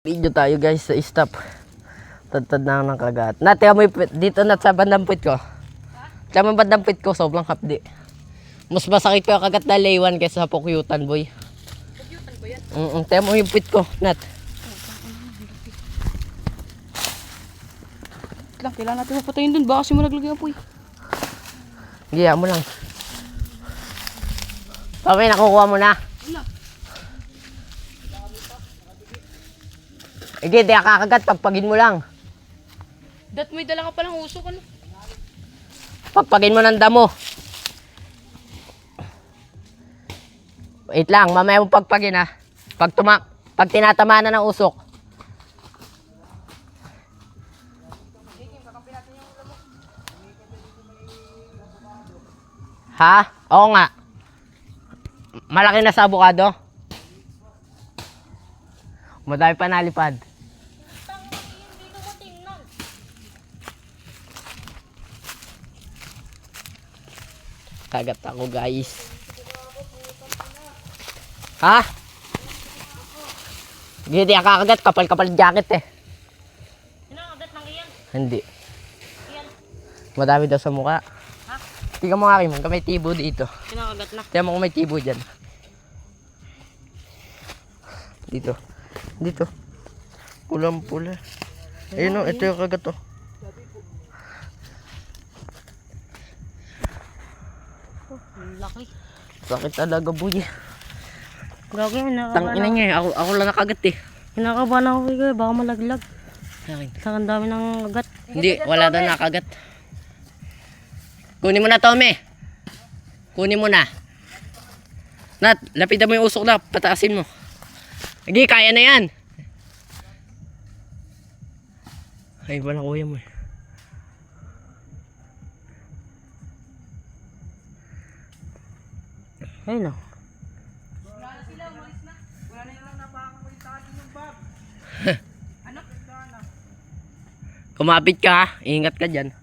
Video tayo guys sa stop. Tad-tad na ng kagat. Nati mo dito na sa bandang puwit ko. Sa bandang puwit ko sobrang hapdi. Mas masakit ko yung kagat na laywan kaysa sa pukyutan boy. Pukyutan ba yan? Tiyan mo yung puwit ko, Nat. Lang, kailangan natin mapatayin dun. Baka kasi mo naglagay ang puy. Giya mo lang. Okay, nakukuha mo na. Wala. Sige, di kakagat. Pagpagin mo lang. Dat may dala ka palang usok ano? Pagpagin mo ng damo. Wait lang, mamaya mo pagpagin ha. Pag tinatamaan na ng usok. Ha? Oo nga. Malaki na sa abukado. Madami pa nalipad. Kagat ako guys. Ha? Hindi ang kakagat. Kapal-kapal jacket eh. Kinakagat ng iyan. Hindi. Iyan. Madami daw sa mukha. Ha? Tingnan mo nga Kim, may tibo dito. Kinakagat na. Tingnan mo kung may tibo dyan. Dito. Dito. Pulang-pula. Ayun o, ito yung kagat o. Laki. Sakit talaga boy. Gagi, Tangina niya eh. Ako lang nakagat eh. Kinakabahan ako kayo, baka malaglag. Akin. Saka ang dami ng agat. Hindi, wala daw nakagat. Kunin mo na Tommy. Kunin mo na. Nat, lapitan mo yung usok na. Pataasin mo. Sige, kaya na yan. Ay, wala kuya mo eh. Ayun o. Kumapit ka ha. Ingat ka dyan.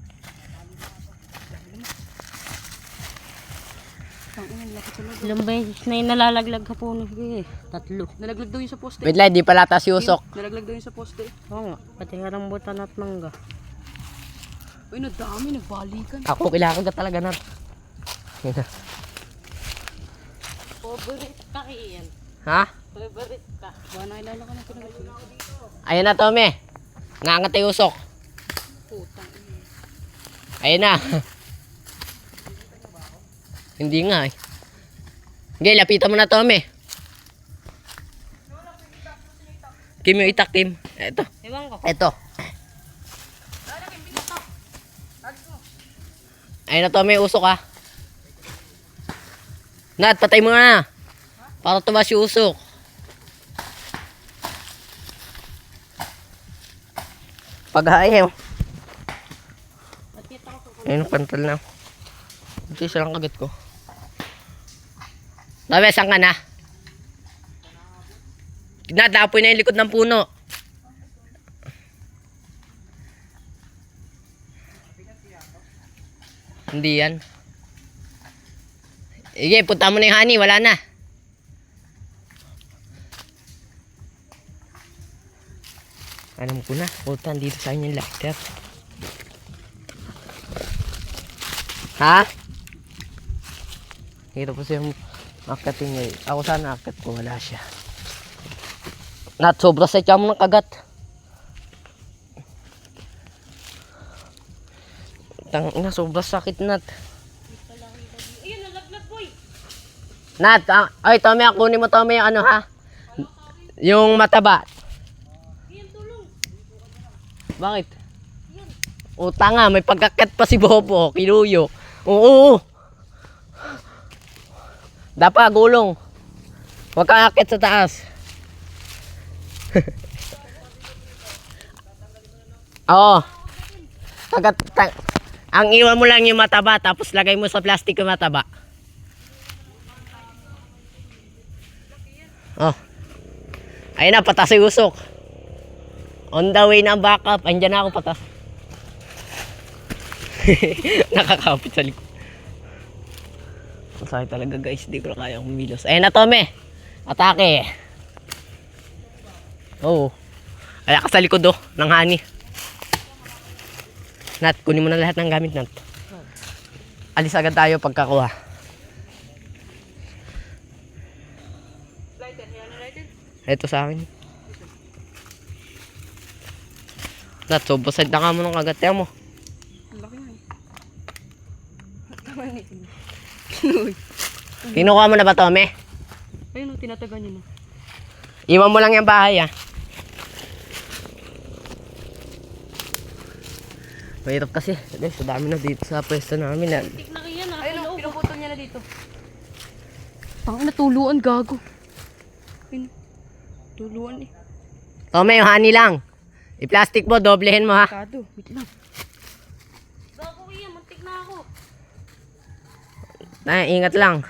Ilang beses na yung nalalaglag ka po eh. Tatlo. Nalaglag daw yun sa poste. Wait lang, di pala taas yung usok. Nalaglag daw yun sa poste. Oo nga. Pati harambutan at mangga. Uy, nadami. Nagbalikan. Ako, kailangan ka talaga na. Yun na. Favorite ka iyan. Ha? Favorite ka. Baka nakilala ka na pinag-alala. Ayan na Tommy. Nangangat yung usok. Putang. Ayan na. Hindi nga eh. Okay, lapitan mo na Tommy. Kim yung itak, Kim. Eto. Ewan ko. Eto. Ayan na Tommy, usok ha. Nat, patay mo na. Para tumas yung usok. Pag-ayaw. Ayun ang pantal na. Ito isa lang kagat ko. Dami, saan ka na? Nadapoy na yung likod ng puno. Hindi yan. Sige, punta mo na yung honey. Wala na. Alam ko na. Puta, dito sa inyo yung lighter. Ha? Hirap po siyang akatin niya. Ako sana akat ko. Wala siya. Nat, sobra sa tiyan mo ng kagat. Tangina, sobra sakit Nat. Ayun, nalaglag boy. Nat, ay Tommy, kunin mo Tommy yung ano ha? Yung mataba. Iyan, tulong. Bakit? Utang nga, may pagkakat pa si Bobo, kinuyo. Oo. Dapat gulong. Huwag kang akit sa taas. Oo. Ang iwan mo lang yung mataba, tapos lagay mo sa plastic yung mataba. Oh. Ayun na, patas yung usok. On the way na ang backup. Andiyan na ako patas. Nakakapit sa likod. Masakit talaga guys, di ko na kayang kumilos. Ayun na Tommy. Atake. Oh. Ay, ka sa likod oh, ng honey. Nat, kunin mo na lahat ng gamit, Nat. Alis agad tayo pagkakuha. Lighter, yan na lighter. Ito sa akin. Nat, so busad na ka mo ng kagatya mo. Ang laki na eh. Tama na ito. Kinukuha mo na ba, Tome? Ayun o, tinatagan niyo na. Iwan mo lang yung bahay, ah. Mahirap kasi. Guys, so dami na dito sa pwesto namin. Tik na kaya na. Ayun o, pinuputol niya na dito. Pang natuluan, gago. Ayun, tuluan eh. Tome, yung honey lang. I-plastic mo, doblehin mo, ha. Kado, wait lang. Gago iyan, mantik na ako. Ay, ingat lang.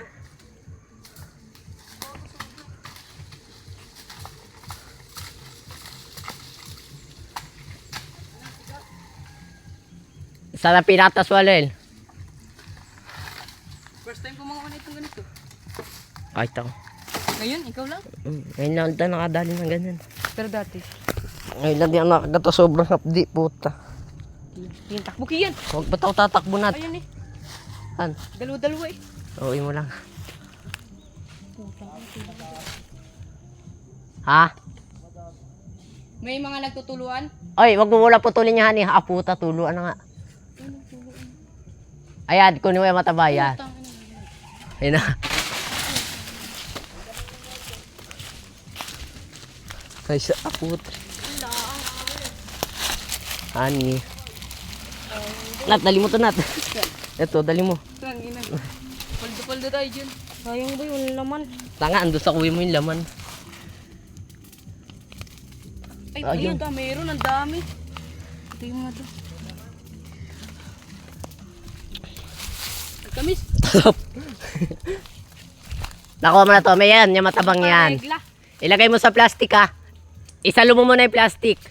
Sa pinatas walel. First time ko mga itong ganito. Kahit ako. Ngayon, ikaw lang? Ngayon lang ito nakadali ng ganyan. Pero dati. Ngayon lang di ako nakagato, sobrang hapdi, puta. Yan, takbo kiyan. Huwag ba't ako tatakbo nat? Ayun eh. An? Dalawa-dalawa eh. Uwi mo lang. Ha? May mga nagtutuluan? Oy, wag mo muna putulin yung honey. Ah, puta, tuluan na nga. Ayan, kunin mo yung mataba, yan. Ayun na. Ay, sa aput. Honey. Nat, dali mo to, Nat. Ito, dali mo. Ina. Paldo-paldo tayo dyan. Sayang ba yung laman? Tanga, ando sa kuwi mo yung laman. Ay, Ayun. ayun ka, meron. Ang dami. Ito yung mga to. Kamis. Nakuha mo na to, may yan, yung matabang yan. Regla. Ilagay mo sa plastic, ha. Isalo mo muna yung plastic.